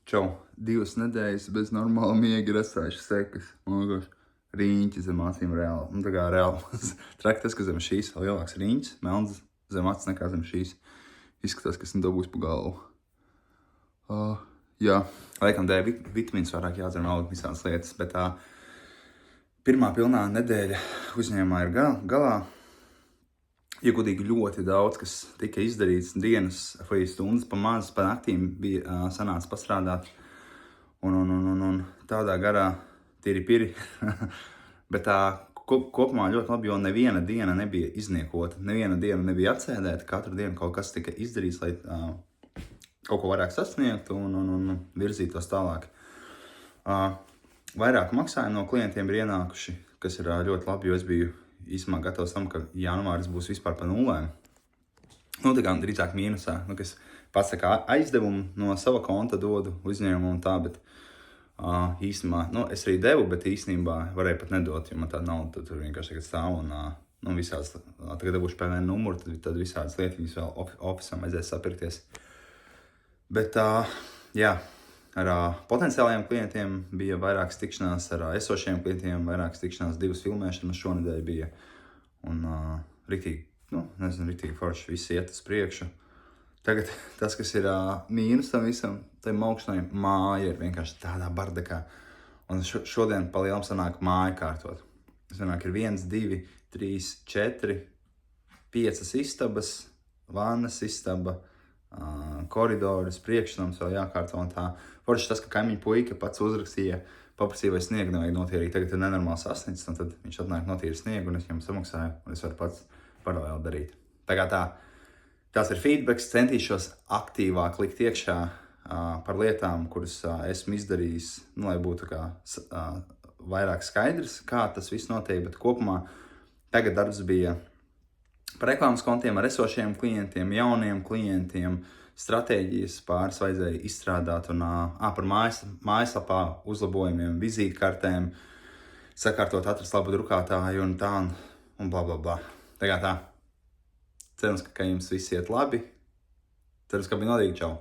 Čau, 2 nedēļas bez normāla miega ir atstājušas sekas. Riņķi zem acīm reāli. Tā kā reāli traki tas, ka zem šīs vēl lielāks riņķis, melns zem acis nekā zem šīs. Izskatās, ka esmu dabūjis pa galvu. Jā, laikam dēļ vitamīns vairāk jādzer vēl visādas lietas, bet pirmā pilnā nedēļa uzņēmumā ir galā. Ja godīgi ļoti daudz, kas tika izdarīts dienas vai stundas pa maz, pa naktīm bija sanāca pastrādāt. Un tādā garā tīri piri. Bet kopumā ļoti labi, jo neviena diena nebija izniekota. Neviena diena nebija atsēdēta. Katru dienu kaut kas tika izdarīts, lai kaut ko vairāk sasniegtu un virzītos tālāk. Vairāk maksājumu no klientiem ir ienākuši, kas ir ļoti labi, jo es biju īsumā gatavs tam, ka janvāris būs vispār pa nulēm. Tā kā drīzāk mīnusā, kas pats tā kā aizdevumu no sava konta dodu uzņēmumu un tā, bet īsumā, es arī devu, bet īstenībā varēju pat nedot, jo man tāda nauda tur vienkārši tagad stāv un visāds, tagad dabūšu PVN numuru, tad visādas lietiņas vēl ofisam vajadzēs sapirkties. Bet jā, ar potenciālajiem klientiem bija vairākas tikšanās, ar esošiem klientiem vairākas tikšanās, 2 filmēšanas šonedēļ bija. Un riktīgi forši, viss iet uz priekšu. Tagad tas, kas ir mīnus tam visam, tam augšanai, māja ir vienkārši tādā bardakā. Un šodien pa lielam sanāk māju kārtot. Sanāk ir 1, 2, 3, 4, 5 istabas, vannas istaba, koridorus, priekšnams vēl jākārto un tā. Forši tas, ka kaimiņu puika pats uzrakstīja, paprasīja, vai sniegu nevajag notīrīt. Tagad ir nenormāls sasnicis, un tad viņš atnāk notīri sniegu, un es viņam samaksāju, un es varu pats paralēli darīt. Tā kā tās ir feedbacks, centīšos aktīvāk likt iekšā par lietām, kuras esmu izdarījis, lai būtu vairāk skaidrs, kā tas viss notiek, bet kopumā tagad darbs bija par reklāmas kontiem ar esošiem klientiem, jauniem klientiem, stratēģijas pāris vajadzēja izstrādāt un par mājaslapā uzlabojumiem, vizītkartēm, sakārtot, atrast labu drukātāju un tā un bla bla bla. Tā kā tā. Cerams, ka jums viss iet labi. Cerams, ka bija nodīgi. Čau!